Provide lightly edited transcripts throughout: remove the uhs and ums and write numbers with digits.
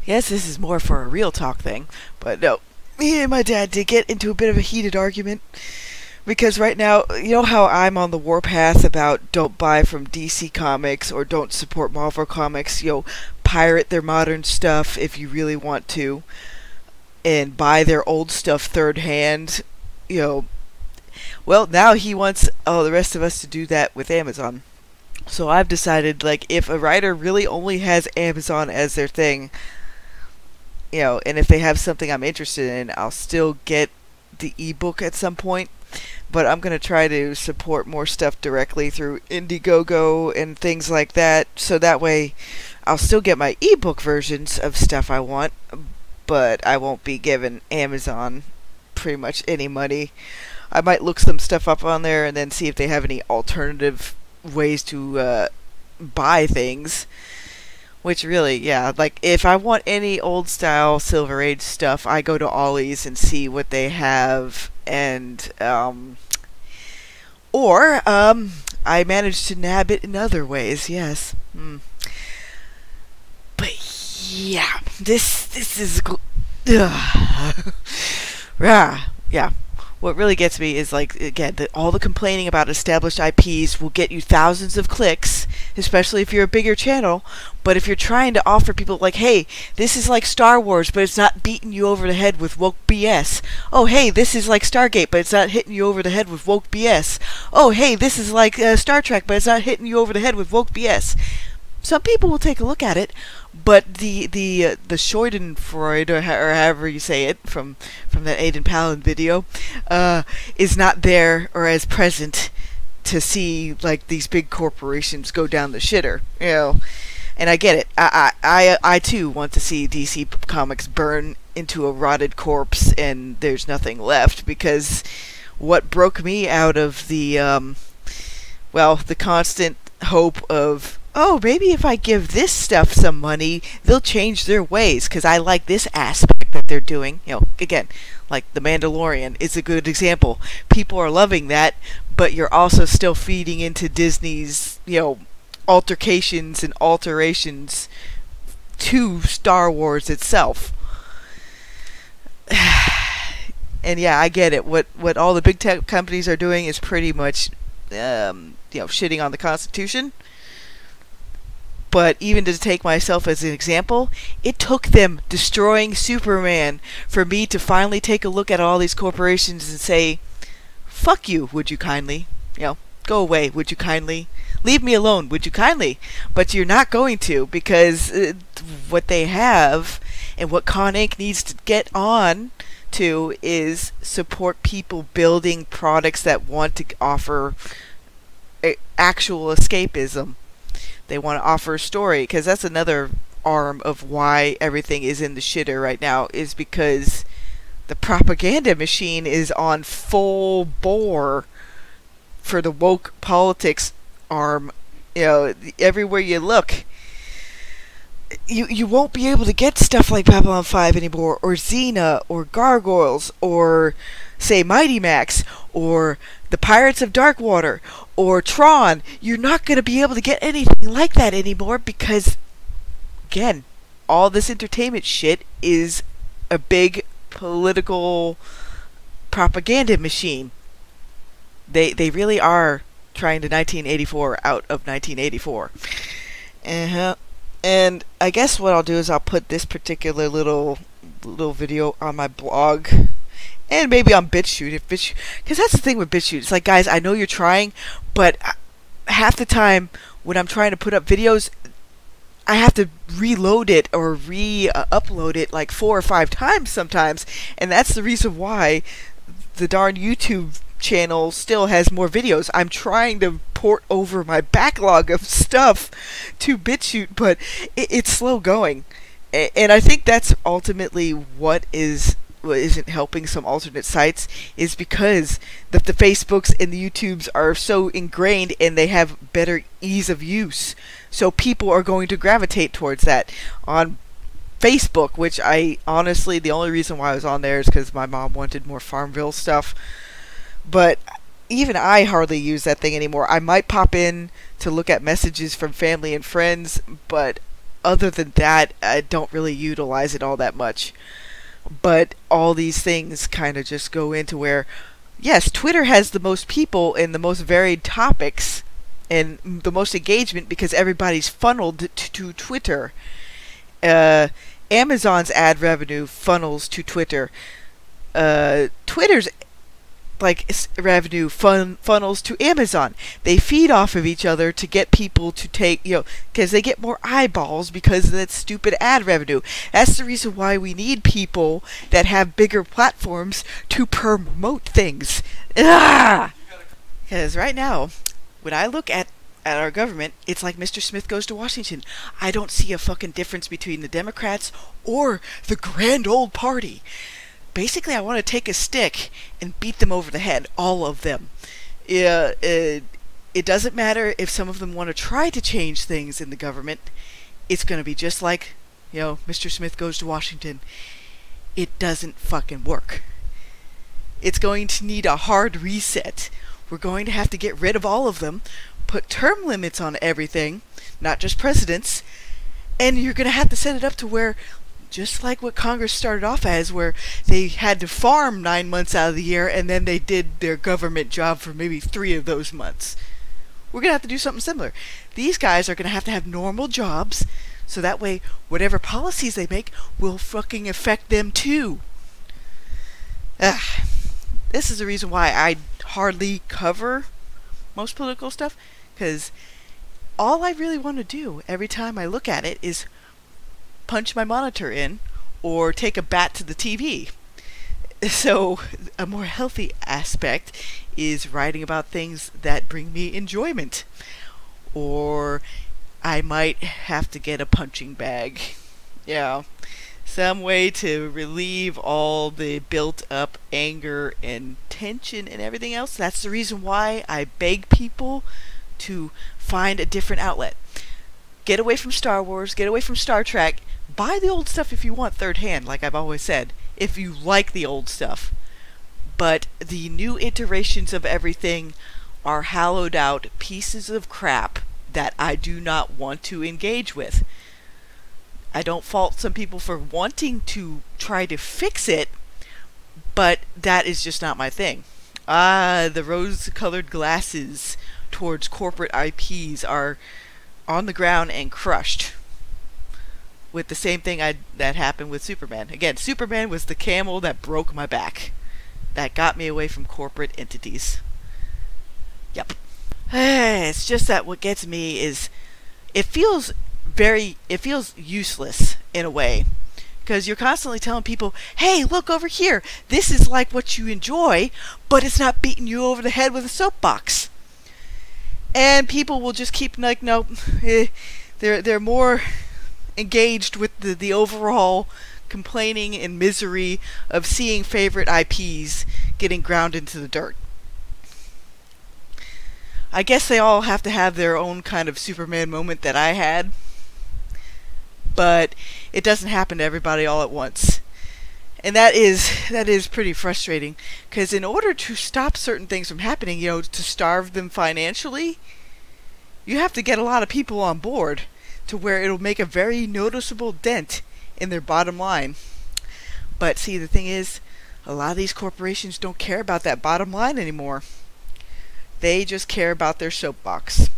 Yes, this is more for a real talk thing, but no. Me and my dad did get into a bit of a heated argument because right now, you know how I'm on the warpath about don't buy from DC Comics or don't support Marvel Comics, pirate their modern stuff if you really want to and buy their old stuff third hand, you know. Well, now he wants all the rest of us to do that with Amazon. So I've decided, like, if a writer really only has Amazon as their thing, and if they have something I'm interested in, I'll still get the ebook at some point. But I'm going to try to support more stuff directly through Indiegogo and things like that. So that way I'll still get my ebook versions of stuff I want, but I won't be giving Amazon pretty much any money. I might look some stuff up on there and then see if they have any alternative ways to buy things. Which really, yeah, like if I want any old style Silver Age stuff, I go to Ollie's and see what they have, and I manage to nab it in other ways. Yes, but yeah, this is yeah. What really gets me is, like, again, all the complaining about established IPs will get you thousands of clicks, especially if you're a bigger channel. But if you're trying to offer people, like, hey, this is like Star Wars, but it's not beating you over the head with woke BS. Oh, hey, this is like Stargate, but it's not hitting you over the head with woke BS. Oh, hey, this is like Star Trek, but it's not hitting you over the head with woke BS. Some people will take a look at it, but the Schadenfreude, or however you say it, from that Aiden Palin video, is not there or as present to see, like, these big corporations go down the shitter, And I get it. I too want to see DC Comics burn into a rotted corpse and there's nothing left, because what broke me out of the constant hope of, oh, maybe if I give this stuff some money, they'll change their ways, because I like this aspect that they're doing. Again, like The Mandalorian is a good example. People are loving that, but you're also still feeding into Disney's, altercations and alterations to Star Wars itself. And yeah, I get it. What all the big tech companies are doing is pretty much, shitting on the Constitution. But even to take myself as an example, it took them destroying Superman for me to finally take a look at all these corporations and say, fuck you, would you kindly? Go away, would you kindly? Leave me alone, would you kindly? But you're not going to, because what they have and what Con Inc. needs to get on to is support people building products that want to offer actual escapism. They want to offer a story, because that's another arm of why everything is in the shitter right now, is because the propaganda machine is on full bore for the woke politics arm. Everywhere you look, you won't be able to get stuff like Babylon 5 anymore, or Xena, or Gargoyles, or, say, Mighty Max, or the Pirates of Darkwater, or Tron. You're not going to be able to get anything like that anymore, because, again, all this entertainment shit is a big political propaganda machine. They really are trying to 1984 out of 1984. And I guess what I'll do is I'll put this particular little video on my blog, and maybe on BitChute, because that's the thing with BitChute. It's like, guys, I know you're trying, but half the time when I'm trying to put up videos, I have to reload it or re-upload it like 4 or 5 times sometimes, and that's the reason why the darn YouTube channel still has more videos. I'm trying to port over my backlog of stuff to BitChute, but it's slow going, and I think that's ultimately what isn't helping some alternate sites, is because the Facebooks and the YouTubes are so ingrained and they have better ease of use, so people are going to gravitate towards that. On Facebook, which I honestly, the only reason why I was on there is because my mom wanted more Farmville stuff, but even I hardly use that thing anymore. I might pop in to look at messages from family and friends, but other than that, I don't really utilize it all that much. But all these things kind of just go into where, yes, Twitter has the most people and the most varied topics and the most engagement because everybody's funneled to Twitter. Amazon's ad revenue funnels to Twitter. Twitter's revenue funnels to Amazon. They feed off of each other to get people to take, because they get more eyeballs because of that stupid ad revenue. That's the reason why we need people that have bigger platforms to promote things. Because right now, when I look at our government, it's like Mr. Smith Goes to Washington. I don't see a fucking difference between the Democrats or the grand old party. Basically, I want to take a stick and beat them over the head, all of them. It doesn't matter if some of them want to try to change things in the government. It's going to be just like, Mr. Smith Goes to Washington. It doesn't fucking work. It's going to need a hard reset. We're going to have to get rid of all of them, put term limits on everything, not just presidents, and you're going to have to set it up to where, just like what Congress started off as, where they had to farm 9 months out of the year and then they did their government job for maybe 3 of those months. We're going to have to do something similar. These guys are going to have normal jobs, so that way whatever policies they make will fucking affect them too. This is the reason why I hardly cover most political stuff, because all I really want to do every time I look at it is punch my monitor in or take a bat to the TV. So a more healthy aspect is writing about things that bring me enjoyment. Or I might have to get a punching bag. Some way to relieve all the built up anger and tension and everything else. That's the reason why I beg people to find a different outlet. Get away from Star Wars, get away from Star Trek. Buy the old stuff if you want third hand, like I've always said, if you like the old stuff. But the new iterations of everything are hollowed out pieces of crap that I do not want to engage with. I don't fault some people for wanting to try to fix it, but that is just not my thing. The rose-colored glasses towards corporate IPs are on the ground and crushed. With the same thing that happened with Superman. Again, Superman was the camel that broke my back. That got me away from corporate entities. Yep. It's just that what gets me is it feels useless in a way. Because you're constantly telling people, hey, look over here. This is like what you enjoy, but it's not beating you over the head with a soapbox. And people will just keep like, nope. They're more engaged with the overall complaining and misery of seeing favorite IPs getting ground into the dirt. I guess they all have to have their own kind of Superman moment that I had, but it doesn't happen to everybody all at once. And that is pretty frustrating, because in order to stop certain things from happening, to starve them financially, you have to get a lot of people on board to where it'll make a very noticeable dent in their bottom line. But see, the thing is, a lot of these corporations don't care about that bottom line anymore. They just care about their soapbox.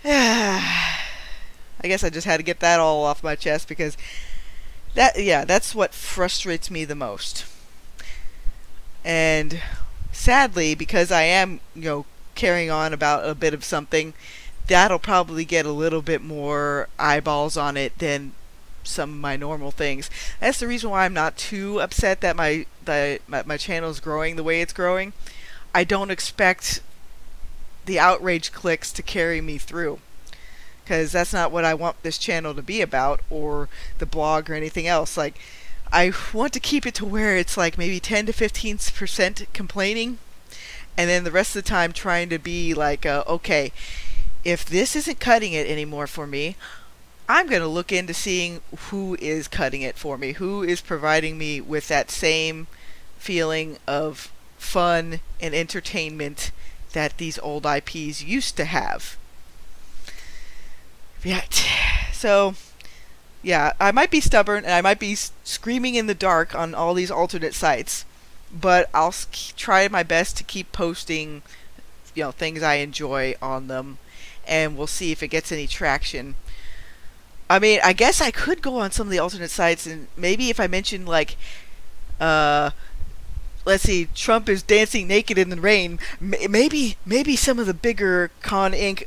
I guess I just had to get that all off my chest, because that's what frustrates me the most. And sadly, because I am, carrying on about a bit of something, that'll probably get a little bit more eyeballs on it than some of my normal things. That's the reason why I'm not too upset that my channel is growing the way it's growing. I don't expect the outrage clicks to carry me through, because that's not what I want this channel to be about, or the blog or anything else. Like, I want to keep it to where it's like maybe 10 to 15% complaining, and then the rest of the time trying to be like, okay, if this isn't cutting it anymore for me, I'm going to look into seeing who is cutting it for me, who is providing me with that same feeling of fun and entertainment that these old IPs used to have. Yeah. So, yeah, I might be stubborn and I might be screaming in the dark on all these alternate sites, but I'll try my best to keep posting, things I enjoy on them, and we'll see if it gets any traction. I mean, I guess I could go on some of the alternate sites and maybe if I mentioned like, uh, let's see, Trump is dancing naked in the rain. Maybe some of the bigger Con Inc.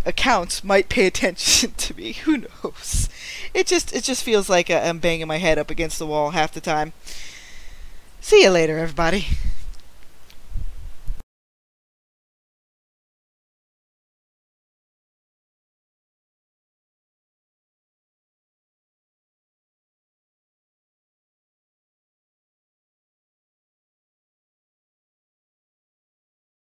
Accounts might pay attention to me. Who knows? It just feels like I'm banging my head up against the wall half the time. See you later, everybody.